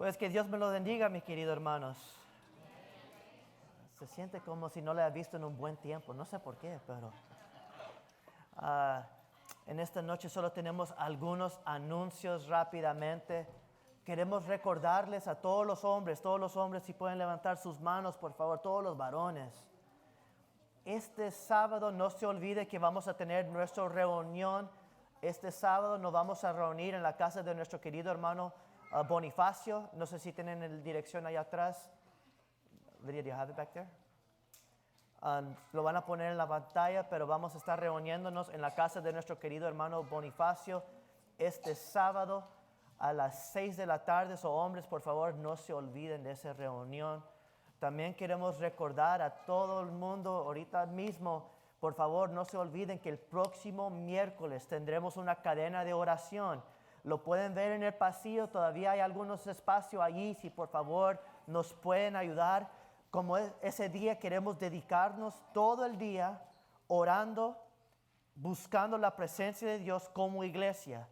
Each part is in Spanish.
Pues que Dios me lo bendiga, mis queridos hermanos. Se siente como si no le haya visto en un buen tiempo. No sé por qué, pero en esta noche solo tenemos algunos anuncios rápidamente. Queremos recordarles a todos los hombres si pueden levantar sus manos, por favor, todos los varones. Este sábado no se olvide que vamos a tener nuestra reunión. Este sábado nos vamos a reunir en la casa de nuestro querido hermano Bonifacio. No sé si tienen la dirección allá atrás. Lydia, do you have it back there? Lo van a poner en la pantalla, pero vamos a estar reuniéndonos en la casa de nuestro querido hermano Bonifacio este sábado a las 6 de la tarde. Hombres, por favor, no se olviden de esa reunión. También queremos recordar a todo el mundo ahorita mismo, por favor, no se olviden que el próximo miércoles tendremos una cadena de oración. Lo pueden ver en el pasillo, todavía hay algunos espacios allí, si por favor nos pueden ayudar. Como ese día queremos dedicarnos todo el día orando, buscando la presencia de Dios como iglesia,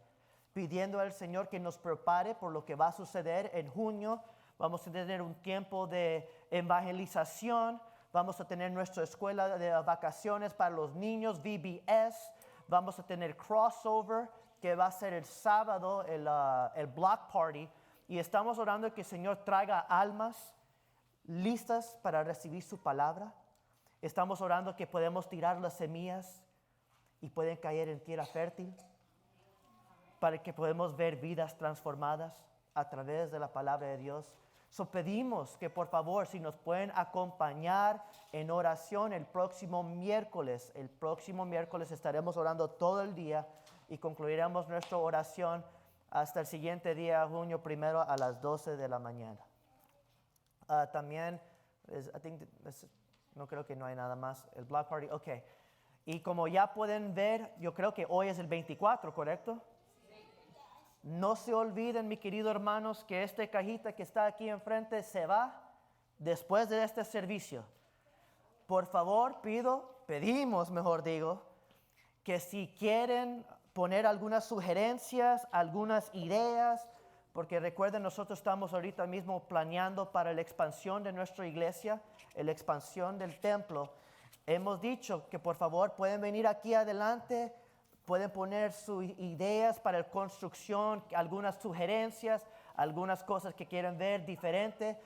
pidiendo al Señor que nos prepare por lo que va a suceder en junio. Vamos a tener un tiempo de evangelización. Vamos a tener nuestra escuela de vacaciones para los niños, VBS. Vamos a tener crossover, que va a ser el sábado, el block party. Y estamos orando que el Señor traiga almas listas para recibir su palabra. Estamos orando que podemos tirar las semillas y pueden caer en tierra fértil, para que podamos ver vidas transformadas a través de la palabra de Dios. Pedimos que por favor, si nos pueden acompañar en oración el próximo miércoles. El próximo miércoles estaremos orando todo el día y concluiremos nuestra oración hasta el siguiente día, junio 1 a las 12 de la mañana. También, no creo que no hay nada más. El block party, ok. Y como ya pueden ver, yo creo que hoy es el 24, ¿correcto? No se olviden, mis queridos hermanos, que esta cajita que está aquí enfrente se va después de este servicio. Por favor, pedimos, que si quieren poner algunas sugerencias, algunas ideas, porque recuerden, nosotros estamos ahorita mismo planeando para la expansión de nuestra iglesia, la expansión del templo. Hemos dicho que por favor pueden venir aquí adelante. Pueden poner sus ideas para la construcción, algunas sugerencias, algunas cosas que quieren ver diferente.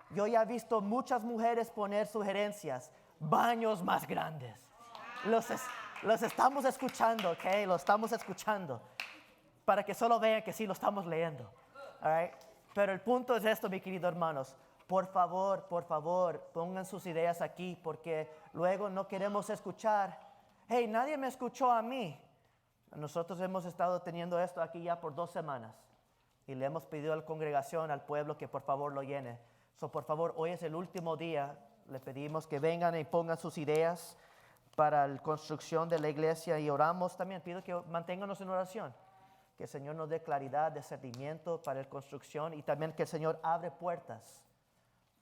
Yo ya he visto muchas mujeres poner sugerencias, baños más grandes. Los estamos escuchando, ¿ok? Los estamos escuchando, para que solo vean que sí lo estamos leyendo. All right? Pero el punto es esto, mis queridos hermanos. Por favor, pongan sus ideas aquí, porque luego no queremos escuchar. Hey, nadie me escuchó a mí. Nosotros hemos estado teniendo esto aquí ya por 2 semanas y le hemos pedido a la congregación, al pueblo, que por favor lo llene. Por favor, hoy es el último día. Le pedimos que vengan y pongan sus ideas para la construcción de la iglesia y oramos también. Pido que manténganos en oración, que el Señor nos dé claridad, discernimiento para la construcción y también que el Señor abre puertas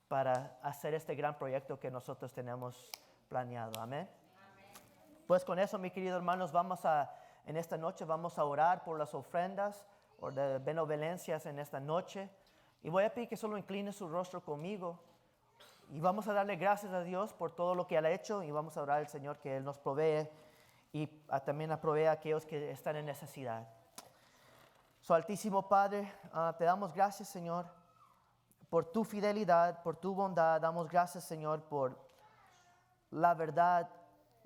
para hacer este gran proyecto que nosotros tenemos planeado. Amén. Pues con eso, mis queridos hermanos, en esta noche vamos a orar por las ofrendas o de benevolencias en esta noche. Y voy a pedir que solo incline su rostro conmigo. Y vamos a darle gracias a Dios por todo lo que Él ha hecho. Y vamos a orar al Señor que Él nos provee y también provee a aquellos que están en necesidad. Altísimo Padre, te damos gracias, Señor, por tu fidelidad, por tu bondad. Damos gracias, Señor, por la verdad,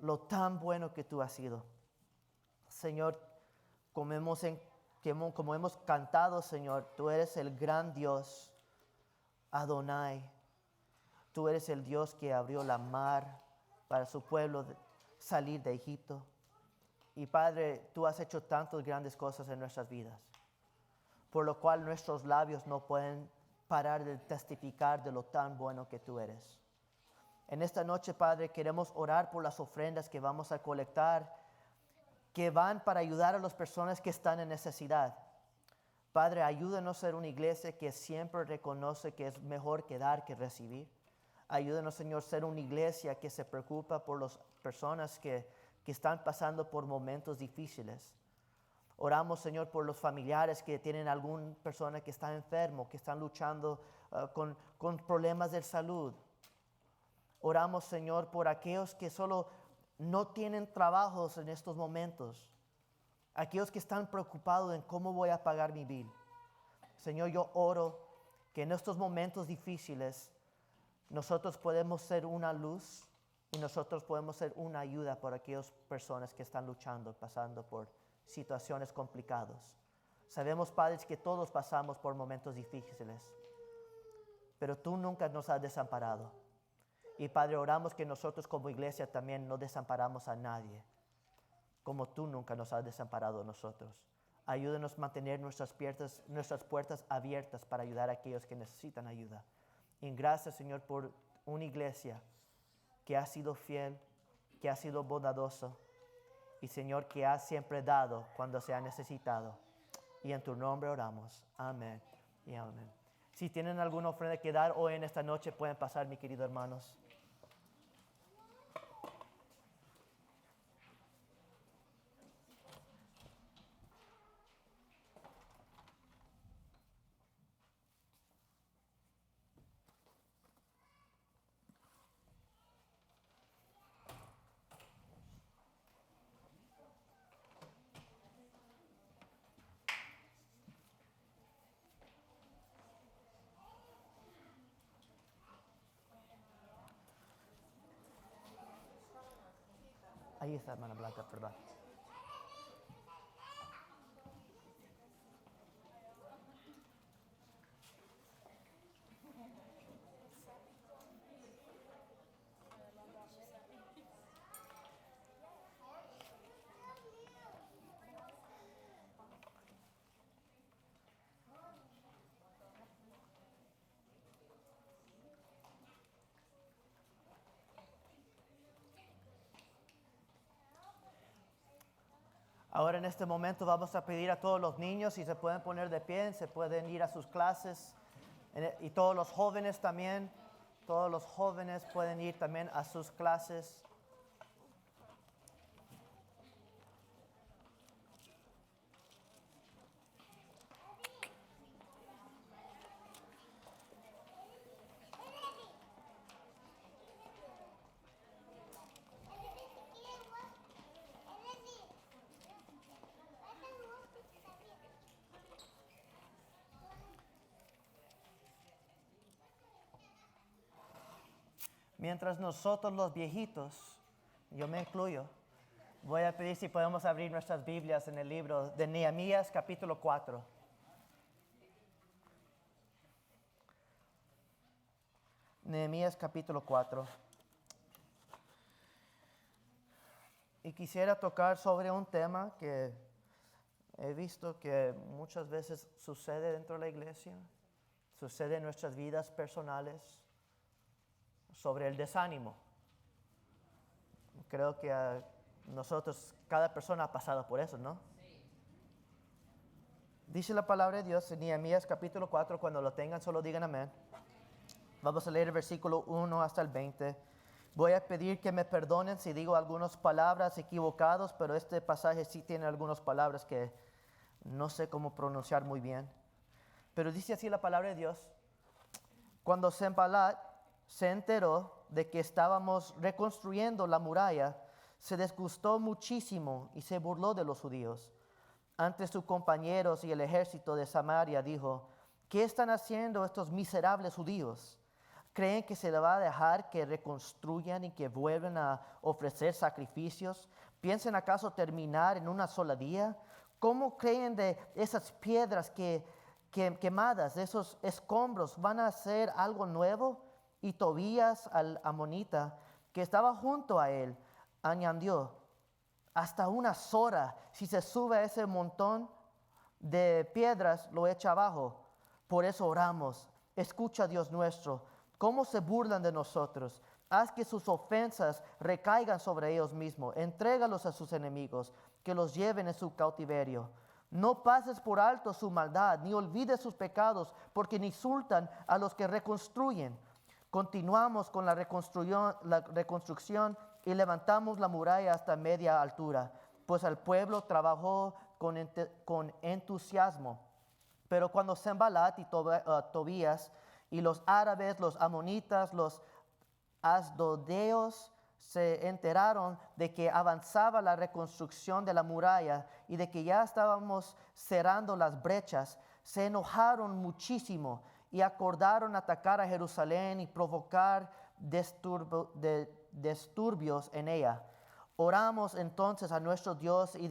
lo tan bueno que tú has sido. Señor, como hemos cantado, Señor, tú eres el gran Dios, Adonai. Tú eres el Dios que abrió la mar para su pueblo salir de Egipto. Y Padre, tú has hecho tantas grandes cosas en nuestras vidas, por lo cual nuestros labios no pueden parar de testificar de lo tan bueno que tú eres. En esta noche, Padre, queremos orar por las ofrendas que vamos a colectar, que van para ayudar a las personas que están en necesidad. Padre, ayúdanos a ser una iglesia que siempre reconoce que es mejor que dar que recibir. Ayúdanos, Señor, a ser una iglesia que se preocupa por las personas que están pasando por momentos difíciles. Oramos, Señor, por los familiares que tienen alguna persona que está enfermo, que están luchando con problemas de salud. Oramos, Señor, por aquellos que solo no tienen trabajos en estos momentos. Aquellos que están preocupados en cómo voy a pagar mi bill. Señor, yo oro que en estos momentos difíciles nosotros podemos ser una luz y nosotros podemos ser una ayuda para aquellas personas que están luchando, pasando por situaciones complicadas. Sabemos, Padres, que todos pasamos por momentos difíciles, pero tú nunca nos has desamparado. Y Padre, oramos que nosotros como iglesia también no desamparamos a nadie, como tú nunca nos has desamparado a nosotros. Ayúdanos a mantener nuestras puertas abiertas para ayudar a aquellos que necesitan ayuda. Y gracias, Señor, por una iglesia que ha sido fiel, que ha sido bondadosa, y Señor, que ha siempre dado cuando se ha necesitado. Y en tu nombre oramos. Amén y amén. Si tienen alguna ofrenda que dar hoy en esta noche, pueden pasar, mis queridos hermanos. Ahí está, hermana Blanca, perdón. Ahora en este momento vamos a pedir a todos los niños si se pueden poner de pie, se pueden ir a sus clases. Y todos los jóvenes también, todos los jóvenes pueden ir también a sus clases. Mientras nosotros los viejitos, yo me incluyo, voy a pedir si podemos abrir nuestras Biblias en el libro de Nehemías capítulo 4. Nehemías capítulo 4. Y quisiera tocar sobre un tema que he visto que muchas veces sucede dentro de la iglesia, sucede en nuestras vidas personales, sobre el desánimo. Creo que nosotros, cada persona ha pasado por eso, ¿no? Sí. Dice la palabra de Dios en Nehemías capítulo 4, cuando lo tengan solo digan amén. Vamos a leer el versículo 1 hasta el 20. Voy a pedir que me perdonen si digo algunas palabras equivocadas, pero este pasaje sí tiene algunas palabras que no sé cómo pronunciar muy bien. Pero dice así la palabra de Dios. Cuando Sanballat se enteró de que estábamos reconstruyendo la muralla, se disgustó muchísimo y se burló de los judíos. Ante sus compañeros y el ejército de Samaria dijo: ¿qué están haciendo estos miserables judíos? ¿Creen que se les va a dejar que reconstruyan y que vuelvan a ofrecer sacrificios? ¿Piensan acaso terminar en una sola día? ¿Cómo creen de esas piedras quemadas, de esos escombros, van a hacer algo nuevo? Y Tobías, al amonita, que estaba junto a él, añadió: hasta una zora, si se sube a ese montón de piedras, lo echa abajo. Por eso oramos. Escucha, Dios nuestro, cómo se burlan de nosotros. Haz que sus ofensas recaigan sobre ellos mismos. Entrégalos a sus enemigos, que los lleven en su cautiverio. No pases por alto su maldad, ni olvides sus pecados, porque insultan a los que reconstruyen. Continuamos con la reconstrucción y levantamos la muralla hasta media altura, pues el pueblo trabajó con entusiasmo. Pero cuando Sanballat y Tobías y los árabes, los amonitas, los asdodeos se enteraron de que avanzaba la reconstrucción de la muralla y de que ya estábamos cerrando las brechas, se enojaron muchísimo y acordaron atacar a Jerusalén y provocar disturbios en ella. Oramos entonces a nuestro Dios y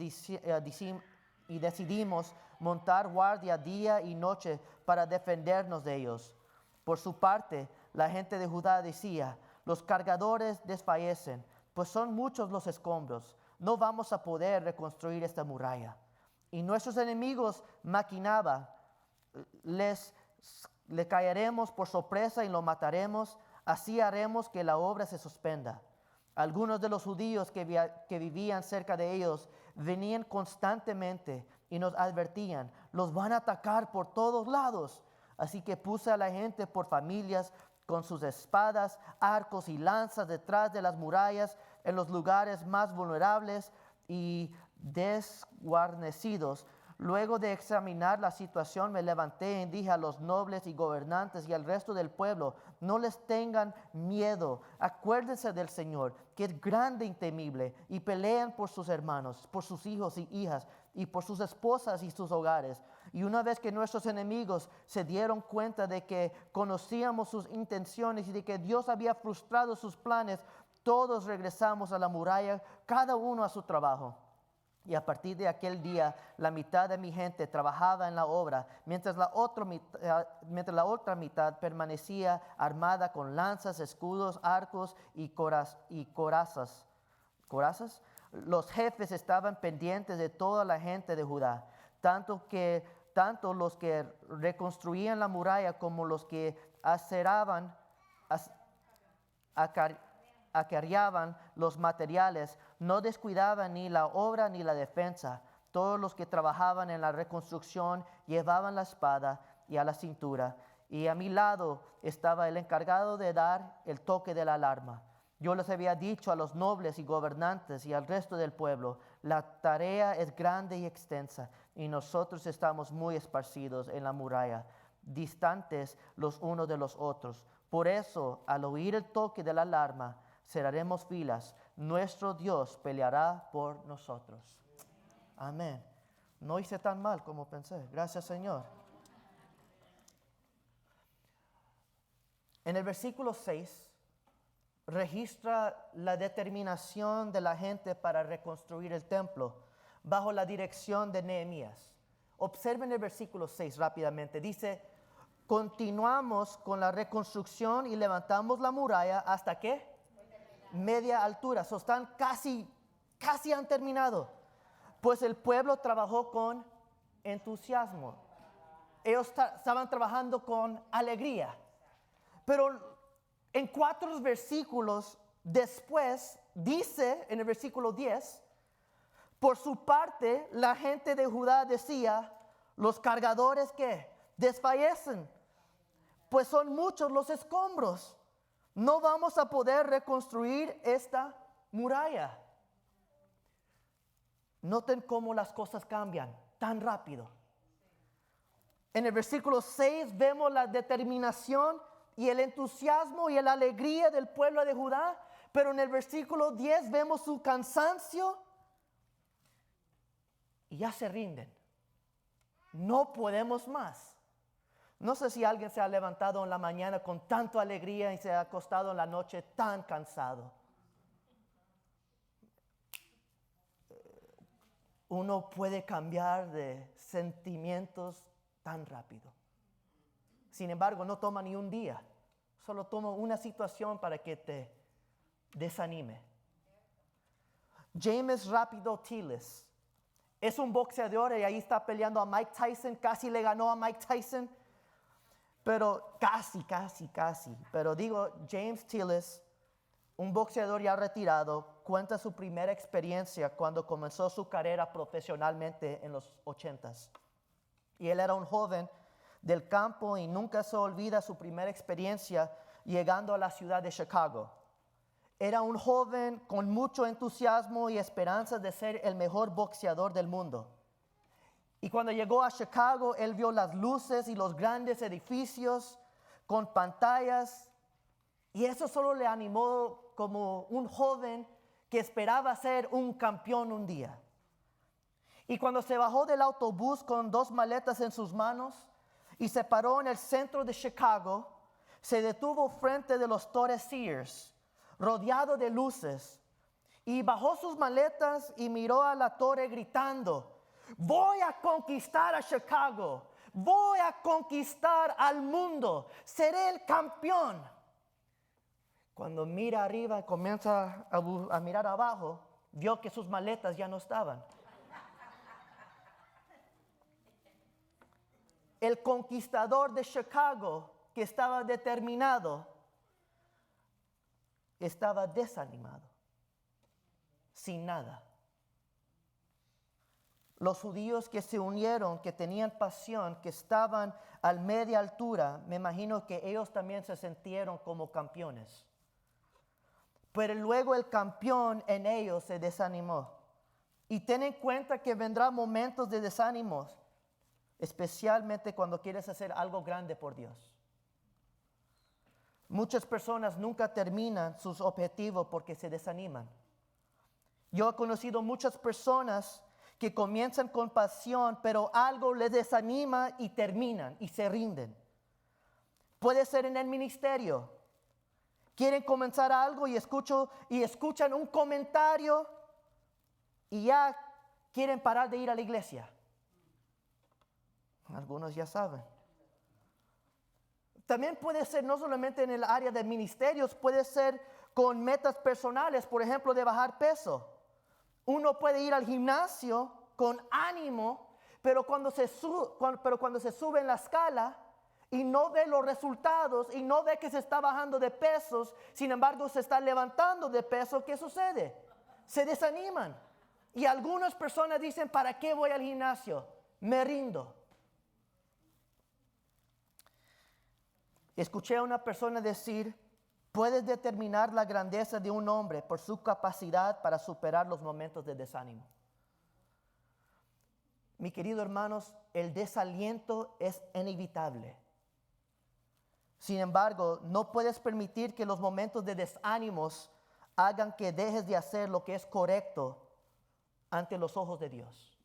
decidimos montar guardia día y noche para defendernos de ellos. Por su parte, la gente de Judá decía: los cargadores desfallecen, pues son muchos los escombros. No vamos a poder reconstruir esta muralla. Y nuestros enemigos maquinaban: le caeremos por sorpresa y lo mataremos. Así haremos que la obra se suspenda. Algunos de los judíos que vivían cerca de ellos venían constantemente y nos advertían: los van a atacar por todos lados. Así que puse a la gente por familias con sus espadas, arcos y lanzas detrás de las murallas, en los lugares más vulnerables y desguarnecidos. Luego de examinar la situación, me levanté y dije a los nobles y gobernantes y al resto del pueblo: no les tengan miedo, acuérdense del Señor, que es grande y temible, y peleen por sus hermanos, por sus hijos y hijas, y por sus esposas y sus hogares. Y una vez que nuestros enemigos se dieron cuenta de que conocíamos sus intenciones y de que Dios había frustrado sus planes, todos regresamos a la muralla, cada uno a su trabajo. Y a partir de aquel día, la mitad de mi gente trabajaba en la obra, mientras la otra mitad permanecía armada con lanzas, escudos, arcos y corazas. ¿Corazas? Los jefes estaban pendientes de toda la gente de Judá, tanto los que reconstruían la muralla como los que acarreaban los materiales. No descuidaban ni la obra ni la defensa. Todos los que trabajaban en la reconstrucción llevaban la espada y a la cintura, y a mi lado estaba el encargado de dar el toque de la alarma. Yo les había dicho a los nobles y gobernantes y al resto del pueblo: la tarea es grande y extensa, y nosotros estamos muy esparcidos en la muralla, distantes los unos de los otros. Por eso, al oír el toque de la alarma, cerraremos filas. Nuestro Dios peleará por nosotros. Amén. No hice tan mal como pensé. Gracias, Señor. En el versículo 6 registra la determinación de la gente para reconstruir el templo bajo la dirección de Nehemías. Observen el versículo 6 rápidamente. Dice: continuamos con la reconstrucción y levantamos la muralla hasta ¿qué? Media altura. So están casi han terminado. Pues el pueblo trabajó con entusiasmo. Ellos estaban trabajando con alegría. Pero en 4 versículos después dice, en el versículo 10, por su parte la gente de Judá decía: los cargadores que desfallecen, pues son muchos los escombros. No vamos a poder reconstruir esta muralla. Noten cómo las cosas cambian tan rápido. En el versículo 6 vemos la determinación y el entusiasmo y la alegría del pueblo de Judá, pero en el versículo 10 vemos su cansancio y ya se rinden. No podemos más. No sé si alguien se ha levantado en la mañana con tanta alegría y se ha acostado en la noche tan cansado. Uno puede cambiar de sentimientos tan rápido. Sin embargo, no toma ni un día. Solo toma una situación para que te desanime. James Rápido Tillis es un boxeador y ahí está peleando a Mike Tyson. Casi le ganó a Mike Tyson. Pero casi. Pero digo, James Tillis, un boxeador ya retirado, cuenta su primera experiencia cuando comenzó su carrera profesionalmente en los 80s. Y él era un joven del campo y nunca se olvida su primera experiencia llegando a la ciudad de Chicago. Era un joven con mucho entusiasmo y esperanza de ser el mejor boxeador del mundo. Y cuando llegó a Chicago, él vio las luces y los grandes edificios con pantallas. Y eso solo le animó como un joven que esperaba ser un campeón un día. Y cuando se bajó del autobús con 2 maletas en sus manos y se paró en el centro de Chicago, se detuvo frente de los Torres Sears, rodeado de luces, y bajó sus maletas y miró a la torre gritando: voy a conquistar a Chicago, voy a conquistar al mundo, seré el campeón. Cuando mira arriba y comienza a mirar abajo, vio que sus maletas ya no estaban. El conquistador de Chicago, que estaba determinado, estaba desanimado, sin nada. Los judíos que se unieron, que tenían pasión, que estaban a media altura, me imagino que ellos también se sintieron como campeones. Pero luego el campeón en ellos se desanimó. Y ten en cuenta que vendrán momentos de desánimos, especialmente cuando quieres hacer algo grande por Dios. Muchas personas nunca terminan sus objetivos porque se desaniman. Yo he conocido muchas personas que comienzan con pasión, pero algo les desanima y terminan y se rinden. Puede ser en el ministerio. Quieren comenzar algo y escuchan un comentario y ya quieren parar de ir a la iglesia. Algunos ya saben. También puede ser no solamente en el área de ministerios, puede ser con metas personales, por ejemplo, de bajar peso. Uno puede ir al gimnasio con ánimo, pero cuando se sube en la escala y no ve los resultados y no ve que se está bajando de pesos, sin embargo se está levantando de peso, ¿qué sucede? Se desaniman. Y algunas personas dicen: ¿para qué voy al gimnasio? Me rindo. Escuché a una persona decir: puedes determinar la grandeza de un hombre por su capacidad para superar los momentos de desánimo. Mi querido hermanos, el desaliento es inevitable. Sin embargo, no puedes permitir que los momentos de desánimos hagan que dejes de hacer lo que es correcto ante los ojos de Dios.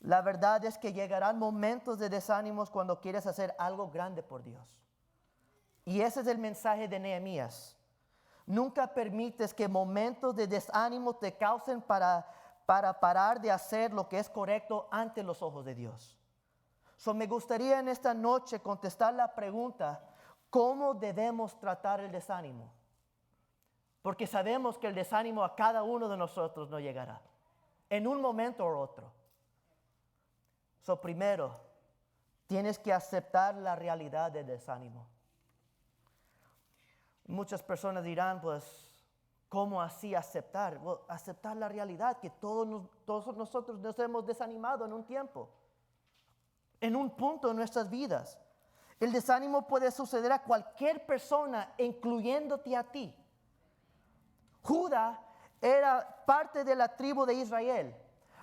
La verdad es que llegarán momentos de desánimos cuando quieres hacer algo grande por Dios. Y ese es el mensaje de Nehemías. Nunca permites que momentos de desánimo te causen para parar de hacer lo que es correcto ante los ojos de Dios. Me gustaría en esta noche contestar la pregunta: ¿cómo debemos tratar el desánimo? Porque sabemos que el desánimo a cada uno de nosotros nos llegará, en un momento u otro. Primero, tienes que aceptar la realidad del desánimo. Muchas personas dirán: pues, ¿cómo así aceptar? Aceptar la realidad que todos nosotros nos hemos desanimado en un tiempo, en un punto en nuestras vidas. El desánimo puede suceder a cualquier persona, incluyéndote a ti. Judá era parte de la tribu de Israel.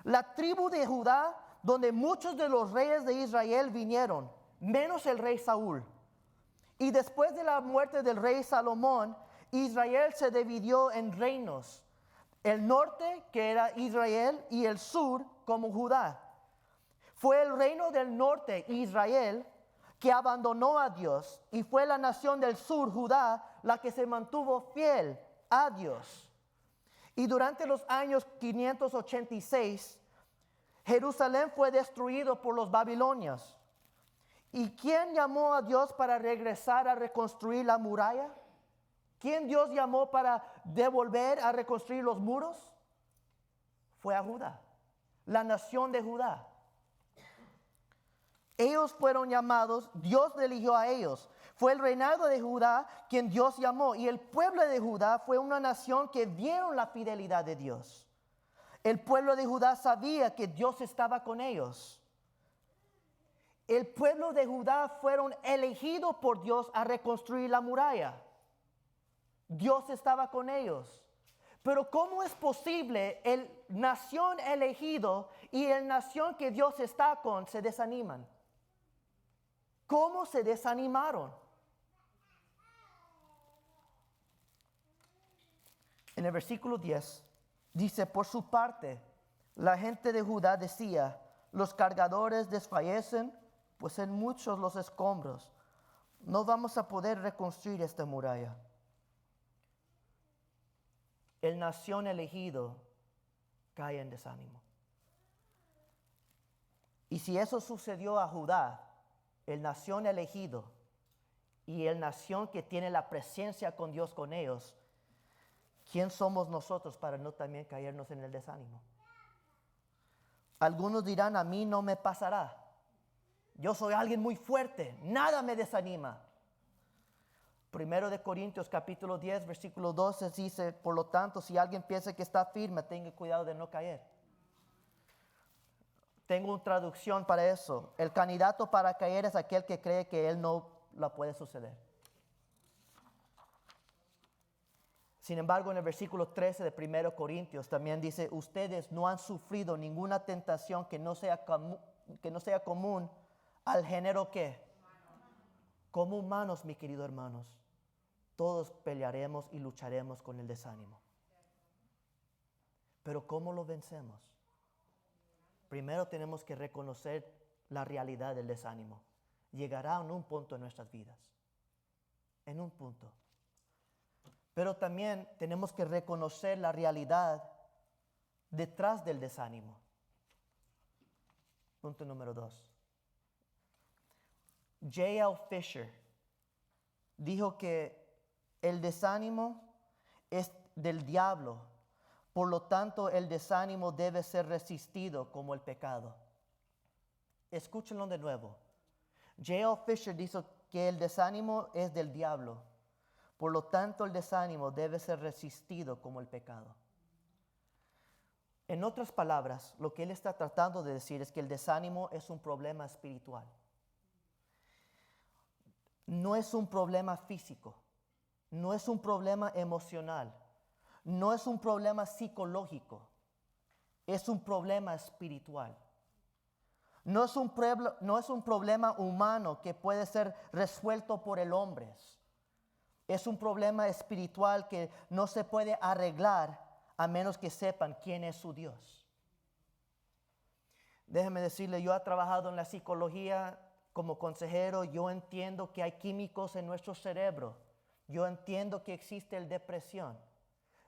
La tribu de Judá, donde muchos de los reyes de Israel vinieron, menos el rey Saúl. Y después de la muerte del rey Salomón, Israel se dividió en reinos. El norte, que era Israel, y el sur, como Judá. Fue el reino del norte, Israel, que abandonó a Dios, y fue la nación del sur, Judá, la que se mantuvo fiel a Dios. Y durante los años 586, Jerusalén fue destruido por los babilonios. ¿Y quién llamó a Dios para regresar a reconstruir la muralla? ¿Quién Dios llamó para devolver a reconstruir los muros? Fue a Judá, la nación de Judá. Ellos fueron llamados, Dios eligió a ellos. Fue el reinado de Judá quien Dios llamó. Y el pueblo de Judá fue una nación que vieron la fidelidad de Dios. El pueblo de Judá sabía que Dios estaba con ellos. El pueblo de Judá fueron elegidos por Dios a reconstruir la muralla. Dios estaba con ellos. Pero ¿cómo es posible el nación elegido y el nación que Dios está con se desaniman? ¿Cómo se desanimaron? En el versículo 10 dice, por su parte, la gente de Judá decía, los cargadores desfallecen, pues en muchos los escombros. No vamos a poder reconstruir esta muralla. El nación elegido cae en desánimo. Y si eso sucedió a Judá, el nación elegido y el nación que tiene la presencia con Dios con ellos, ¿quién somos nosotros para no también caernos en el desánimo? Algunos dirán, a mí no me pasará. Yo soy alguien muy fuerte, nada me desanima. Primero de Corintios capítulo 10, versículo 12 dice, por lo tanto, si alguien piensa que está firme, tenga cuidado de no caer. Tengo una traducción para eso. El candidato para caer es aquel que cree que él no la puede suceder. Sin embargo, en el versículo 13 de 1 Corintios también dice, ustedes no han sufrido ninguna tentación que no sea común al género que. Como humanos, mis queridos hermanos, todos pelearemos y lucharemos con el desánimo. Pero ¿cómo lo vencemos? Primero tenemos que reconocer la realidad del desánimo. Llegará en un punto en nuestras vidas. En un punto. Pero también tenemos que reconocer la realidad detrás del desánimo. Punto número 2. J.L. Fisher dijo que el desánimo es del diablo, por lo tanto el desánimo debe ser resistido como el pecado. Escúchenlo de nuevo. J.L. Fisher dijo que el desánimo es del diablo, por lo tanto el desánimo debe ser resistido como el pecado. En otras palabras, lo que él está tratando de decir es que el desánimo es un problema espiritual. No es un problema físico, no es un problema emocional, no es un problema psicológico, es un problema espiritual. No es un problema humano que puede ser resuelto por el hombre. Es un problema espiritual que no se puede arreglar a menos que sepan quién es su Dios. Déjeme decirle, yo he trabajado en la psicología como consejero, yo entiendo que hay químicos en nuestro cerebro. Yo entiendo que existe la depresión.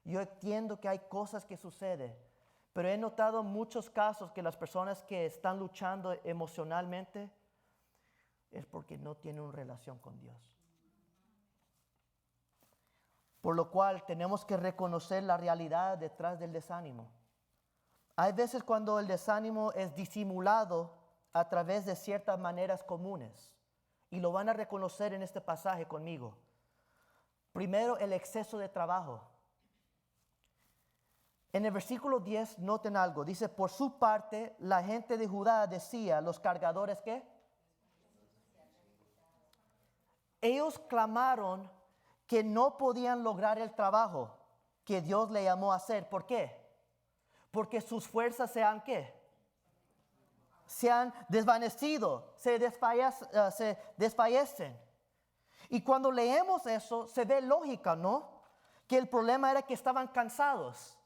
Yo entiendo que hay cosas que suceden. Pero he notado muchos casos que las personas que están luchando emocionalmente es porque no tienen una relación con Dios. Por lo cual tenemos que reconocer la realidad detrás del desánimo. Hay veces cuando el desánimo es disimulado a través de ciertas maneras comunes. Y lo van a reconocer en este pasaje conmigo. Primero, el exceso de trabajo. En el versículo 10, noten algo. Dice, por su parte, la gente de Judá decía, los cargadores, ¿qué? Ellos clamaron que no podían lograr el trabajo que Dios le llamó a hacer. ¿Por qué? Porque sus fuerzas sean ¿qué? Se han desvanecido, se desfallecen. Y cuando leemos eso, se ve lógica, ¿no? Que el problema era que estaban cansados.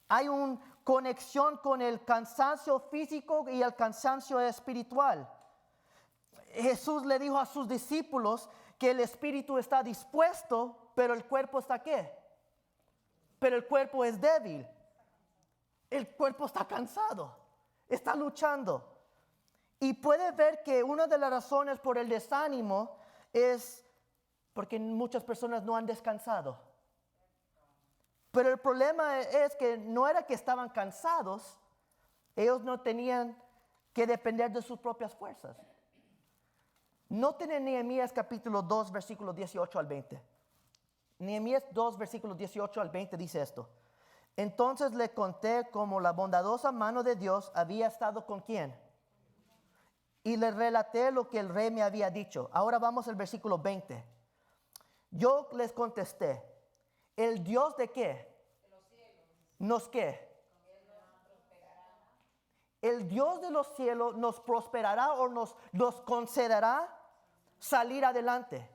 Hay una conexión con el cansancio físico y el cansancio espiritual. Jesús le dijo a sus discípulos que el espíritu está dispuesto, pero el cuerpo está ¿qué? Pero el cuerpo es débil. El cuerpo está cansado. Está luchando. Y puede ver que una de las razones por el desánimo es porque muchas personas no han descansado. Pero el problema es que no era que estaban cansados, ellos no tenían que depender de sus propias fuerzas. Noten en Nehemías capítulo 2, versículos 18 al 20. Nehemías 2, versículos 18 al 20 dice esto. Entonces le conté cómo la bondadosa mano de Dios había estado con quién. Y le relaté lo que el rey me había dicho. Ahora vamos al versículo 20. Yo les contesté, ¿el Dios de qué? ¿Nos qué? El Dios de los cielos nos prosperará o nos concederá salir adelante.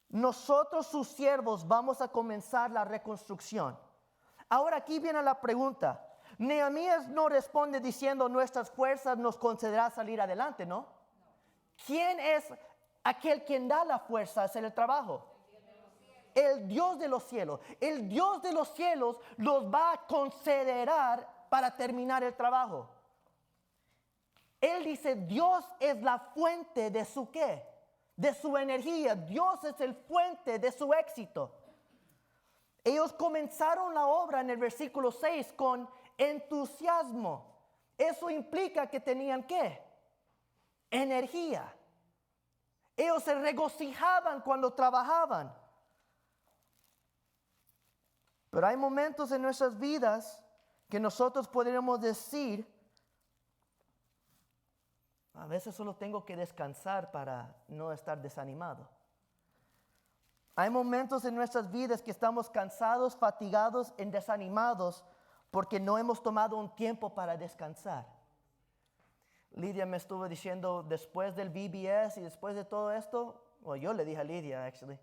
Nosotros, sus siervos, vamos a comenzar la reconstrucción. Ahora aquí viene la pregunta. Nehemías no responde diciendo nuestras fuerzas nos concederá salir adelante, ¿no? ¿Quién es aquel quien da la fuerza a hacer el trabajo? El Dios de los cielos. El Dios de los cielos los va a considerar para terminar el trabajo. Él dice, Dios es la fuente de su ¿qué? De su energía. Dios es el fuente de su éxito. Ellos comenzaron la obra en el versículo 6 con entusiasmo. Eso implica que tenían ¿qué? Energía. Ellos se regocijaban cuando trabajaban. Pero hay momentos en nuestras vidas que nosotros podríamos decir, a veces solo tengo que descansar para no estar desanimado. Hay momentos en nuestras vidas que estamos cansados, fatigados y desanimados porque no hemos tomado un tiempo para descansar. Lidia me estuvo diciendo después del VBS y después de todo esto, o yo le dije a Lidia, actually,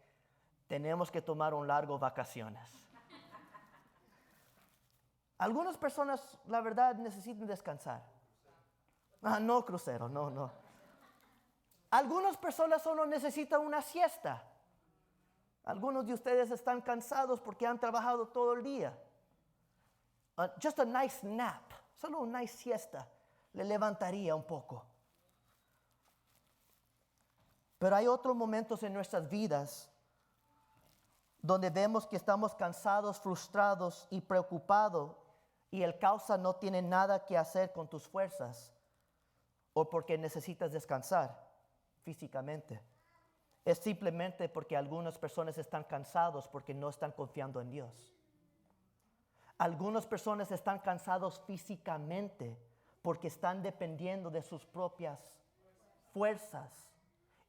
tenemos que tomar un largo vacaciones. Algunas personas, la verdad, necesitan descansar. No crucero, no. Algunas personas solo necesitan una siesta. Algunos de ustedes están cansados porque han trabajado todo el día. Just a nice nap, solo una nice siesta, le levantaría un poco. Pero hay otros momentos en nuestras vidas donde vemos que estamos cansados, frustrados y preocupados y el causa no tiene nada que hacer con tus fuerzas o porque necesitas descansar físicamente. Es simplemente porque algunas personas están cansados porque no están confiando en Dios. Algunas personas están cansados físicamente porque están dependiendo de sus propias fuerzas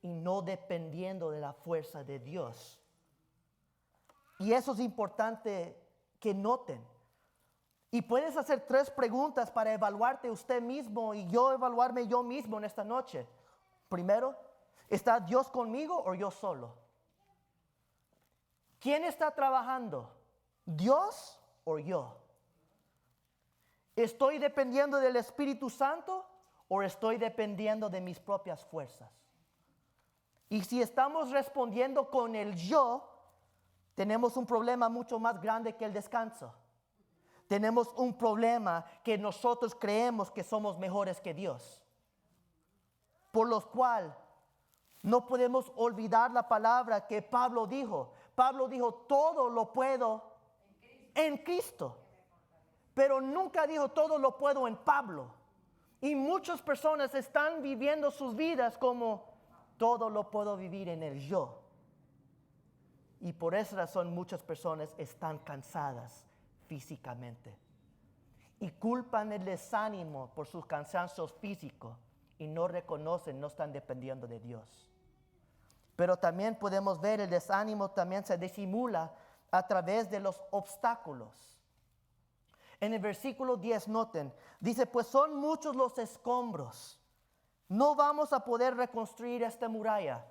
y no dependiendo de la fuerza de Dios. Y eso es importante que noten. Y puedes hacer 3 preguntas para evaluarte usted mismo y yo evaluarme yo mismo en esta noche. Primero, ¿está Dios conmigo o yo solo? ¿Quién está trabajando? ¿Dios o yo? ¿Estoy dependiendo del Espíritu Santo o estoy dependiendo de mis propias fuerzas? Y si estamos respondiendo con el yo, tenemos un problema mucho más grande que el descanso. Tenemos un problema que nosotros creemos que somos mejores que Dios. Por lo cual no podemos olvidar la palabra que Pablo dijo. Pablo dijo, todo lo puedo en Cristo. Pero nunca dijo, todo lo puedo en Pablo. Y muchas personas están viviendo sus vidas como, todo lo puedo vivir en el yo. Y por esa razón muchas personas están cansadas físicamente. Y culpan el desánimo por sus cansancios físicos. Y no reconocen, no están dependiendo de Dios. Pero también podemos ver el desánimo también se disimula a través de los obstáculos. En el versículo 10 noten, dice, pues son muchos los escombros. No vamos a poder reconstruir esta muralla.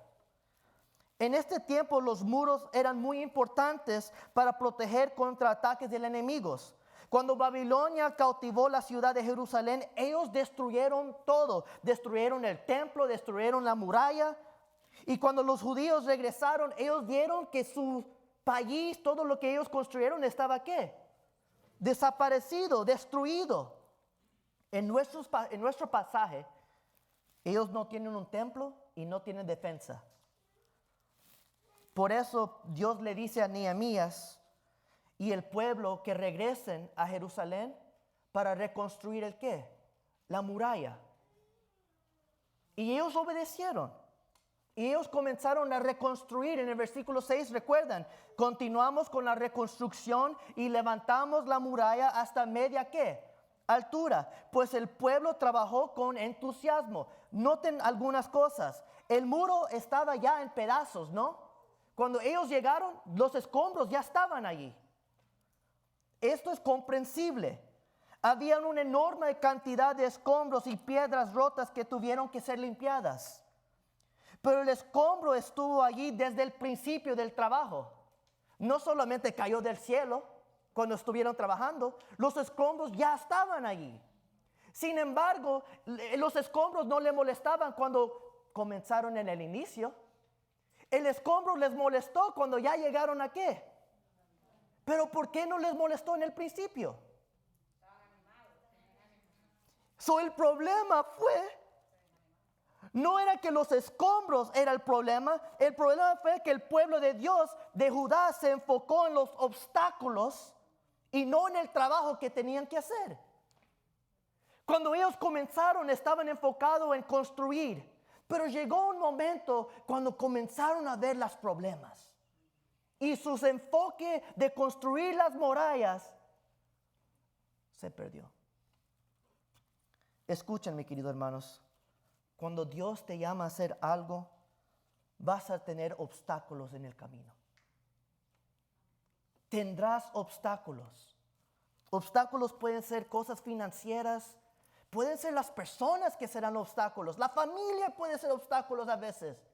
En este tiempo los muros eran muy importantes para proteger contra ataques de los enemigos. Cuando Babilonia cautivó la ciudad de Jerusalén, ellos destruyeron todo. Destruyeron el templo, destruyeron la muralla. Y cuando los judíos regresaron, ellos vieron que su país, todo lo que ellos construyeron, estaba ¿qué? Desaparecido, destruido. En nuestro pasaje, ellos no tienen un templo y no tienen defensa. Por eso Dios le dice a Nehemías y el pueblo que regresen a Jerusalén para reconstruir el ¿qué? La muralla. Y ellos obedecieron. Y ellos comenzaron a reconstruir. En el versículo 6, recuerdan, continuamos con la reconstrucción y levantamos la muralla hasta media ¿qué? Altura. Pues el pueblo trabajó con entusiasmo. Noten algunas cosas. El muro estaba ya en pedazos, ¿no? Cuando ellos llegaron, los escombros ya estaban allí. Esto es comprensible. Había una enorme cantidad de escombros y piedras rotas que tuvieron que ser limpiadas. Pero el escombro estuvo allí desde el principio del trabajo. No solamente cayó del cielo cuando estuvieron trabajando, los escombros ya estaban allí. Sin embargo, los escombros no le molestaban cuando comenzaron en el inicio. El escombro les molestó cuando ya llegaron a ¿qué? Pero ¿por qué no les molestó en el principio? El problema no era que los escombros era el problema fue que el pueblo de Dios de Judá se enfocó en los obstáculos y no en el trabajo que tenían que hacer. Cuando ellos comenzaron estaban enfocados en construir, pero llegó un momento cuando comenzaron a ver los problemas y su enfoque de construir las murallas se perdió. Escuchen, mis queridos hermanos, cuando Dios te llama a hacer algo, vas a tener obstáculos en el camino. Tendrás obstáculos. Obstáculos pueden ser cosas financieras, pueden ser las personas que serán obstáculos, la familia puede ser obstáculos a veces.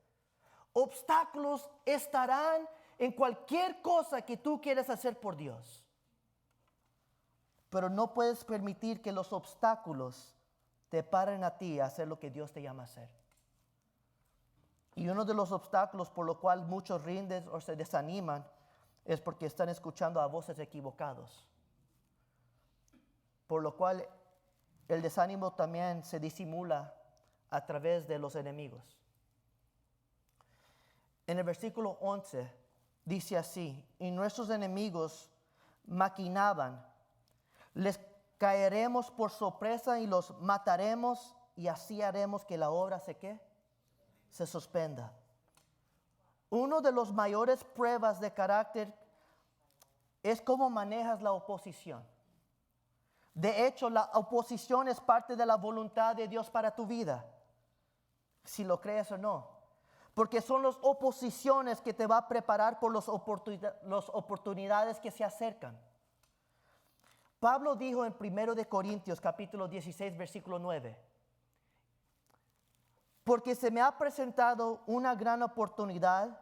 Obstáculos estarán en cualquier cosa que tú quieras hacer por Dios. Pero no puedes permitir que los obstáculos te paren a ti a hacer lo que Dios te llama a hacer. Y uno de los obstáculos por lo cual muchos rinden o se desaniman es porque están escuchando a voces equivocados. Por lo cual el desánimo también se disimula a través de los enemigos. En el versículo 11 dice así: y nuestros enemigos maquinaban, les caeremos por sorpresa y los mataremos, y así haremos que la obra se suspenda. Uno de los mayores pruebas de carácter es cómo manejas la oposición. De hecho, la oposición es parte de la voluntad de Dios para tu vida, si lo crees o no. Porque son las oposiciones que te va a preparar por las oportunidades que se acercan. Pablo dijo en 1 de Corintios capítulo 16 versículo 9: porque se me ha presentado una gran oportunidad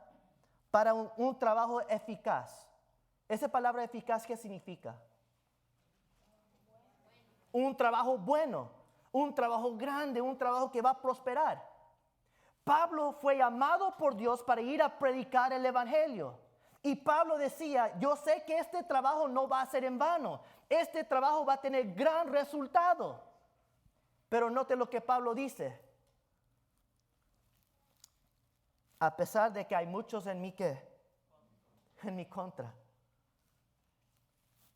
para un trabajo eficaz. Esa palabra eficaz, ¿qué significa? Un trabajo bueno, un trabajo grande, un trabajo que va a prosperar. Pablo fue llamado por Dios para ir a predicar el evangelio. Y Pablo decía: yo sé que este trabajo no va a ser en vano. Este trabajo va a tener gran resultado. Pero note lo que Pablo dice: a pesar de que hay muchos en mi contra.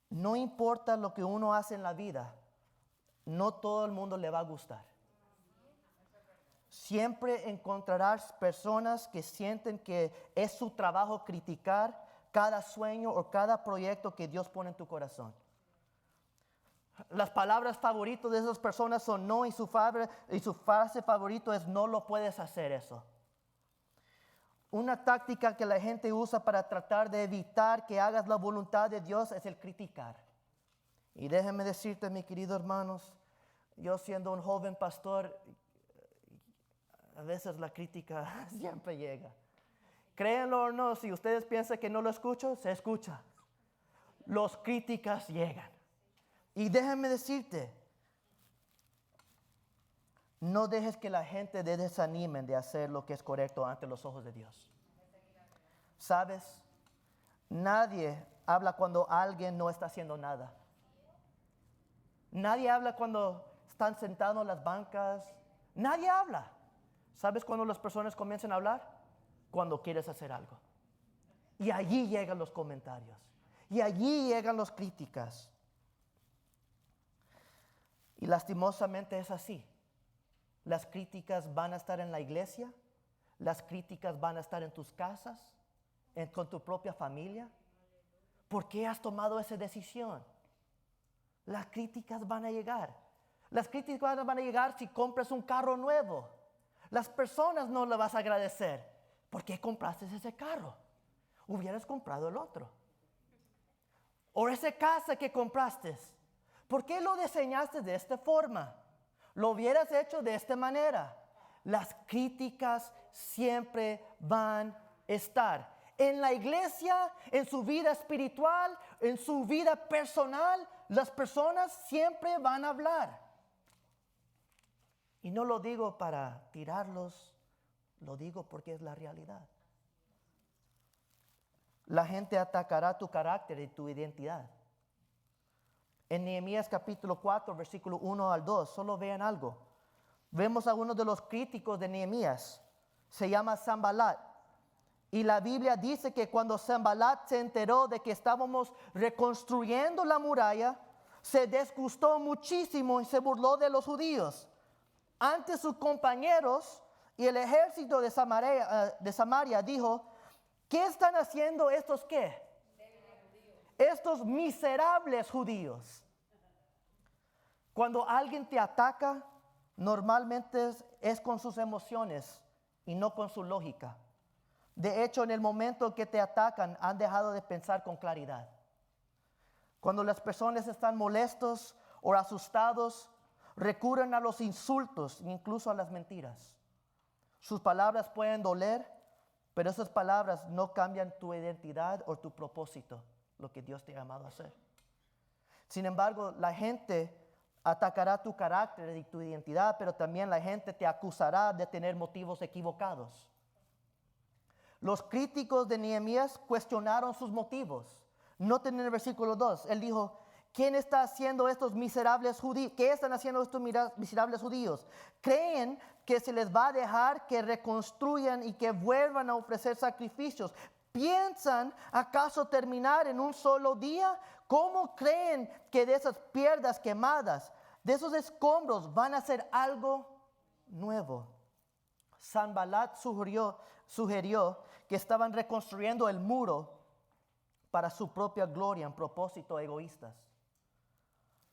No importa lo que uno hace en la vida, no todo el mundo le va a gustar. Siempre encontrarás personas que sienten que es su trabajo criticar cada sueño o cada proyecto que Dios pone en tu corazón. Las palabras favoritas de esas personas son no, y su frase favorita es: no lo puedes hacer eso. Una táctica que la gente usa para tratar de evitar que hagas la voluntad de Dios es el criticar. Y déjenme decirte, mis queridos hermanos, yo siendo un joven pastor, a veces la crítica siempre llega. Créanlo o no, si ustedes piensan que no lo escucho, se escucha. Las críticas llegan. Y déjenme decirte, no dejes que la gente te desanimen de hacer lo que es correcto ante los ojos de Dios. ¿Sabes? Nadie habla cuando alguien no está haciendo nada. Nadie habla cuando están sentados en las bancas. Nadie habla. ¿Sabes cuándo las personas comienzan a hablar? Cuando quieres hacer algo. Y allí llegan los comentarios. Y allí llegan las críticas. Y lastimosamente es así. Las críticas van a estar en la iglesia. Las críticas van a estar en tus casas, con tu propia familia. ¿Por qué has tomado esa decisión? Las críticas van a llegar. Las críticas van a llegar si compras un carro nuevo. Las personas no le vas a agradecer. ¿Por qué compraste ese carro? Hubieras comprado el otro. o esa casa que compraste, ¿por qué lo diseñaste de esta forma? Lo hubieras hecho de esta manera. Las críticas siempre van a estar. En la iglesia, en su vida espiritual, en su vida personal, las personas siempre van a hablar. Y no lo digo para tirarlos, lo digo porque es la realidad. La gente atacará tu carácter y tu identidad. En Nehemías capítulo 4, versículo 1 al 2, solo vean algo. Vemos a uno de los críticos de Nehemías, se llama Sanballat. Y la Biblia dice que cuando Sanballat se enteró de que estábamos reconstruyendo la muralla, se disgustó muchísimo y se burló de los judíos. Ante sus compañeros y el ejército de Samaria dijo, ¿qué están haciendo estos qué? Estos miserables judíos. Cuando alguien te ataca, normalmente es con sus emociones y no con su lógica. De hecho, en el momento que te atacan, han dejado de pensar con claridad. Cuando las personas están molestos o asustados, recurren a los insultos, incluso a las mentiras. Sus palabras pueden doler, pero esas palabras no cambian tu identidad o tu propósito, lo que Dios te ha llamado a hacer. Sin embargo, la gente atacará tu carácter y tu identidad, pero también la gente te acusará de tener motivos equivocados. Los críticos de Nehemías cuestionaron sus motivos. Noten en el versículo 2, él dijo, ¿quién está haciendo estos miserables judíos? ¿Qué están haciendo estos miserables judíos? ¿Creen que se les va a dejar que reconstruyan y que vuelvan a ofrecer sacrificios? ¿Piensan acaso terminar en un solo día? ¿Cómo creen que de esas piedras quemadas, de esos escombros, van a hacer algo nuevo? Sanballat sugirió que estaban reconstruyendo el muro para su propia gloria en propósito egoístas.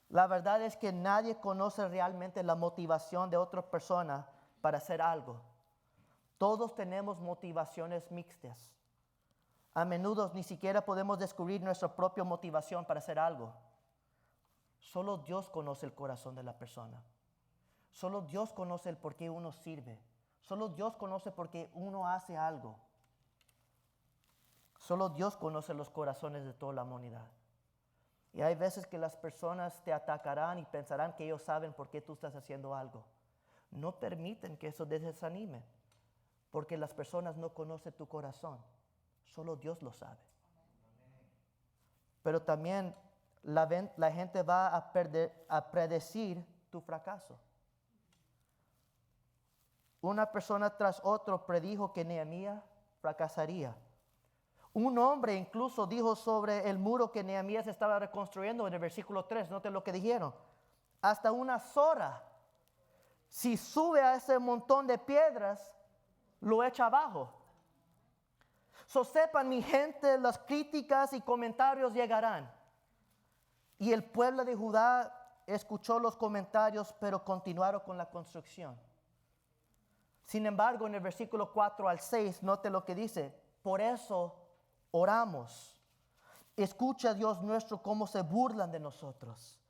La verdad es que nadie conoce realmente la motivación de otra persona para hacer algo. Todos tenemos motivaciones mixtas. A menudo ni siquiera podemos descubrir nuestra propia motivación para hacer algo. Solo Dios conoce el corazón de la persona. Solo Dios conoce el por qué uno sirve. Solo Dios conoce por qué uno hace algo. Solo Dios conoce los corazones de toda la humanidad. Y hay veces que las personas te atacarán y pensarán que ellos saben por qué tú estás haciendo algo. No permiten que eso te desanime, porque las personas no conocen tu corazón. Solo Dios lo sabe. Pero también la gente va a predecir tu fracaso. Una persona tras otro predijo que Nehemías fracasaría. Un hombre incluso dijo sobre el muro que Nehemías estaba reconstruyendo en el versículo 3. Noten lo que dijeron. Hasta una zora, si sube a ese montón de piedras, lo echa abajo. Sepan, mi gente, las críticas y comentarios llegarán. Y el pueblo de Judá escuchó los comentarios, pero continuaron con la construcción. Sin embargo, en el versículo 4 al 6, note lo que dice. Por eso oramos. Escucha, Dios nuestro, cómo se burlan de nosotros.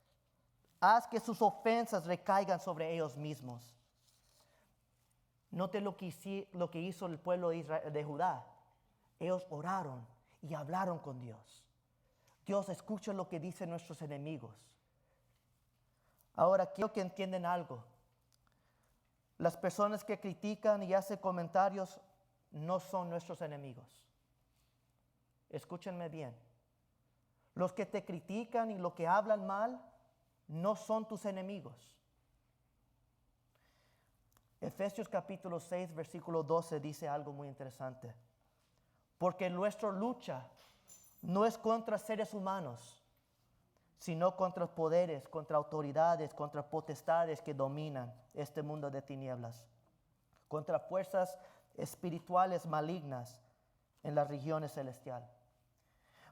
Haz que sus ofensas recaigan sobre ellos mismos. Note lo que hizo el pueblo de Judá. Ellos oraron y hablaron con Dios. Dios escucha lo que dicen nuestros enemigos. Ahora quiero que entiendan algo. Las personas que critican y hacen comentarios no son nuestros enemigos. Escúchenme bien. Los que te critican y los que hablan mal no son tus enemigos. Efesios capítulo 6, versículo 12 dice algo muy interesante. Porque nuestra lucha no es contra seres humanos, sino contra poderes, contra autoridades, contra potestades que dominan este mundo de tinieblas, contra fuerzas espirituales malignas en las regiones celestiales.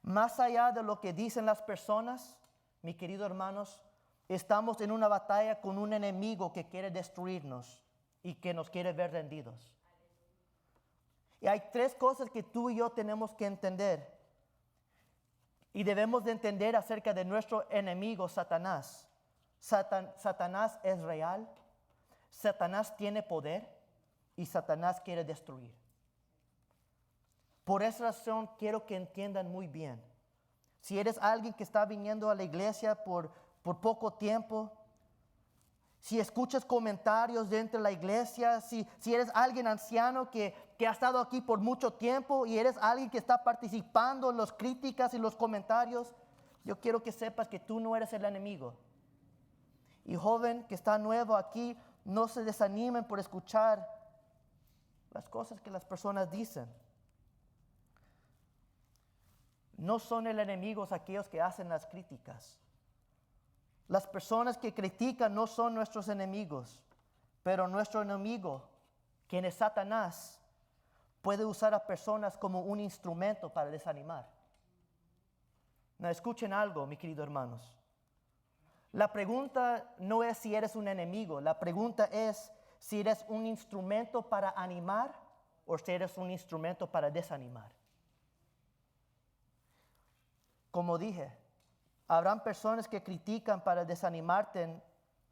Más allá de lo que dicen las personas, mis queridos hermanos, estamos en una batalla con un enemigo que quiere destruirnos y que nos quiere ver rendidos. Y hay tres cosas que tú y yo tenemos que entender. Y debemos de entender acerca de nuestro enemigo, Satanás. Satanás es real, Satanás tiene poder y Satanás quiere destruir. Por esa razón quiero que entiendan muy bien. Si eres alguien que está viniendo a la iglesia por poco tiempo, si escuchas comentarios dentro de la iglesia, si eres alguien anciano que ha estado aquí por mucho tiempo y eres alguien que está participando en las críticas y los comentarios, yo quiero que sepas que tú no eres el enemigo. Y joven que está nuevo aquí, no se desanimen por escuchar las cosas que las personas dicen. No son el enemigo aquellos que hacen las críticas. Las personas que critican no son nuestros enemigos, pero nuestro enemigo, quien es Satanás, puede usar a personas como un instrumento para desanimar. No, escuchen algo, mis queridos hermanos. La pregunta no es si eres un enemigo, la pregunta es si eres un instrumento para animar o si eres un instrumento para desanimar. Como dije, habrán personas que critican para desanimarte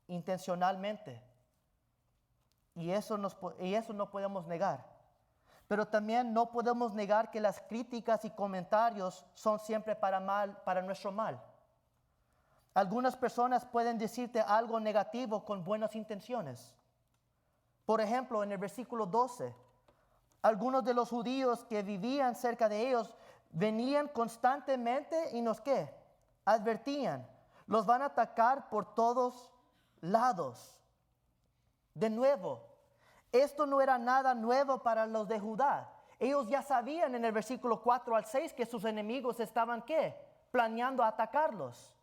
intencionalmente. Y eso no podemos negar. Pero también no podemos negar que las críticas y comentarios son siempre para nuestro mal. Algunas personas pueden decirte algo negativo con buenas intenciones. Por ejemplo, en el versículo 12, algunos de los judíos que vivían cerca de ellos venían constantemente y ¿qué? Advertían, los van a atacar por todos lados. De nuevo, esto no era nada nuevo para los de Judá. Ellos ya sabían en el versículo 4 al 6 que sus enemigos estaban ¿qué? Planeando atacarlos.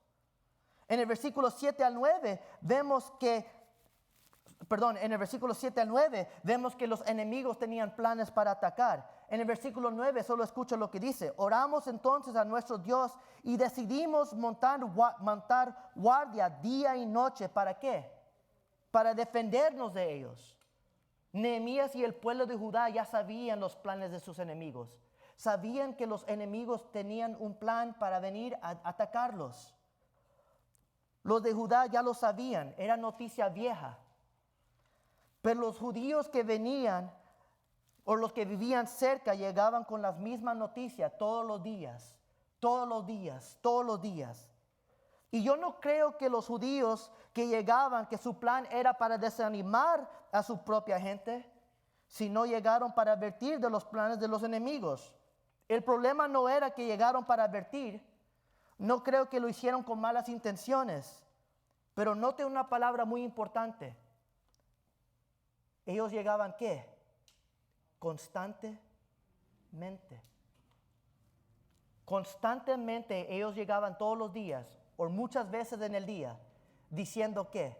En el versículo 7 al 9 en el versículo 7 al 9 vemos que los enemigos tenían planes para atacar. En el versículo 9 solo escucha lo que dice. Oramos entonces a nuestro Dios y decidimos montar guardia día y noche. ¿Para qué? Para defendernos de ellos. Nehemías y el pueblo de Judá ya sabían los planes de sus enemigos. Sabían que los enemigos tenían un plan para venir a atacarlos. Los de Judá ya lo sabían, era noticia vieja. Pero los judíos que venían o los que vivían cerca llegaban con las mismas noticias todos los días, todos los días, todos los días. Y yo no creo que los judíos que llegaban, que su plan era para desanimar a su propia gente, sino llegaron para advertir de los planes de los enemigos. El problema no era que llegaron para advertir, no creo que lo hicieron con malas intenciones, pero note una palabra muy importante. Ellos llegaban ¿qué? Constantemente. Constantemente ellos llegaban todos los días, o muchas veces en el día, diciendo que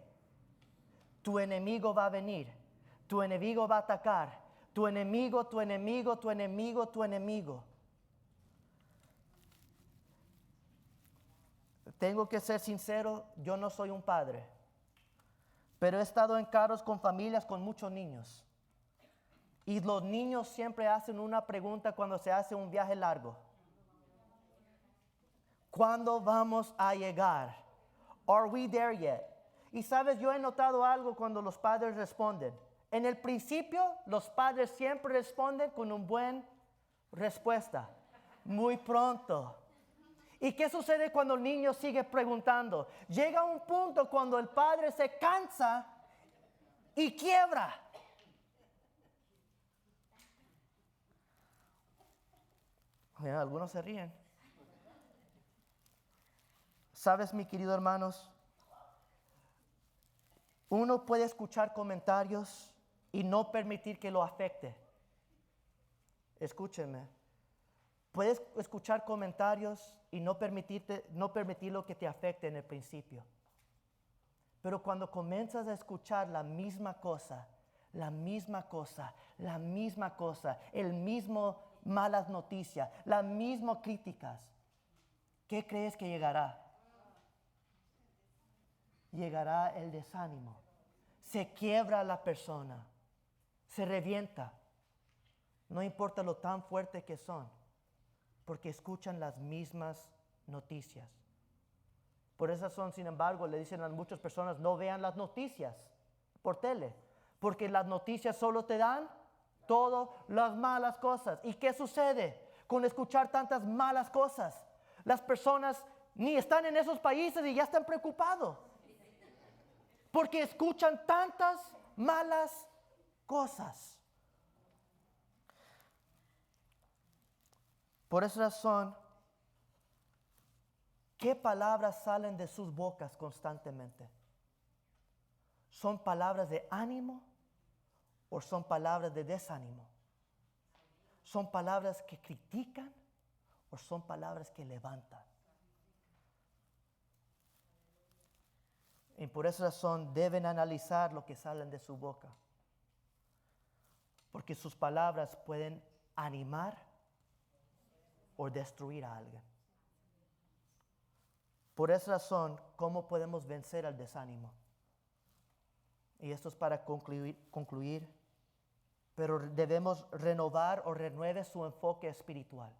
tu enemigo va a venir, tu enemigo va a atacar, tu enemigo, tu enemigo, tu enemigo, tu enemigo. Tengo que ser sincero, yo no soy un padre, pero he estado en carros con familias con muchos niños. Y los niños siempre hacen una pregunta cuando se hace un viaje largo. ¿Cuándo vamos a llegar? Are we there yet? Y sabes, yo he notado algo cuando los padres responden. En el principio, los padres siempre responden con una buena respuesta. Muy pronto. ¿Y qué sucede cuando el niño sigue preguntando? Llega un punto cuando el padre se cansa y quiebra. Mira, algunos se ríen. ¿Sabes, mi querido hermanos? Uno puede escuchar comentarios y no permitir que lo afecte. Escúchenme. Puedes escuchar comentarios y no permitirlo que te afecte en el principio. Pero cuando comienzas a escuchar la misma cosa, el mismo malas noticias, las mismas críticas, ¿qué crees que llegará? Llegará el desánimo. Se quiebra la persona, se revienta. No importa lo tan fuerte que son, porque escuchan las mismas noticias. Por esa razón, sin embargo, le dicen a muchas personas, no vean las noticias por tele, porque las noticias solo te dan todas las malas cosas. ¿Y qué sucede con escuchar tantas malas cosas? Las personas ni están en esos países y ya están preocupados, porque escuchan tantas malas cosas. Por esa razón, ¿qué palabras salen de sus bocas constantemente? ¿Son palabras de ánimo o son palabras de desánimo? ¿Son palabras que critican o son palabras que levantan? Y por esa razón deben analizar lo que salen de su boca, porque sus palabras pueden animar o destruir a alguien. Por esa razón, ¿cómo podemos vencer al desánimo? Y esto es para concluir, pero debemos renovar o renueve su enfoque espiritual.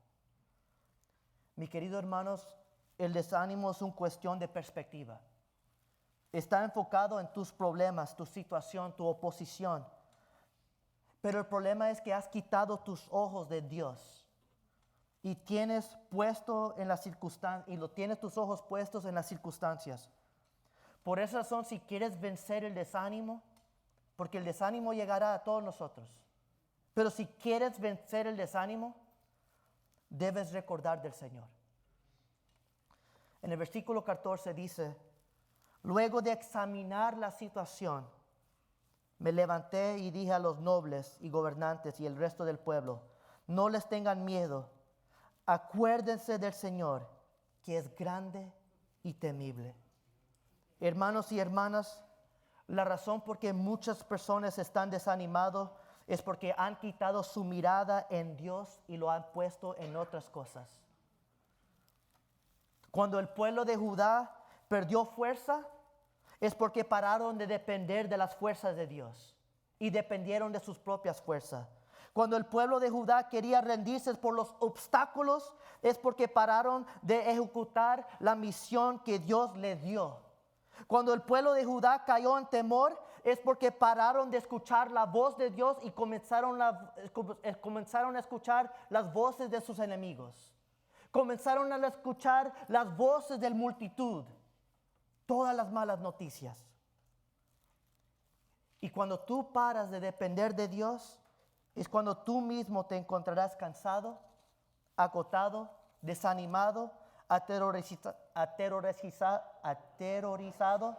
Mis queridos hermanos, el desánimo es una cuestión de perspectiva. Está enfocado en tus problemas, tu situación, tu oposición. Pero el problema es que has quitado tus ojos de Dios y tienes puesto en las circunstancias, y lo tienes tus ojos puestos en las circunstancias. Por esa razón, si quieres vencer el desánimo, porque el desánimo llegará a todos nosotros, pero si quieres vencer el desánimo, debes recordar del Señor. En el versículo 14 dice, luego de examinar la situación, me levanté y dije a los nobles y gobernantes y el resto del pueblo, no les tengan miedo, acuérdense del Señor, que es grande y temible. Hermanos y hermanas, la razón por que muchas personas están desanimados es porque han quitado su mirada en Dios y lo han puesto en otras cosas. Cuando el pueblo de Judá perdió fuerza, es porque pararon de depender de las fuerzas de Dios y dependieron de sus propias fuerzas. Cuando el pueblo de Judá quería rendirse por los obstáculos, es porque pararon de ejecutar la misión que Dios les dio. Cuando el pueblo de Judá cayó en temor, es porque pararon de escuchar la voz de Dios y comenzaron a escuchar las voces de sus enemigos. Comenzaron a escuchar las voces de la multitud, todas las malas noticias. Y cuando tú paras de depender de Dios, es cuando tú mismo te encontrarás cansado, agotado, desanimado, aterrorizado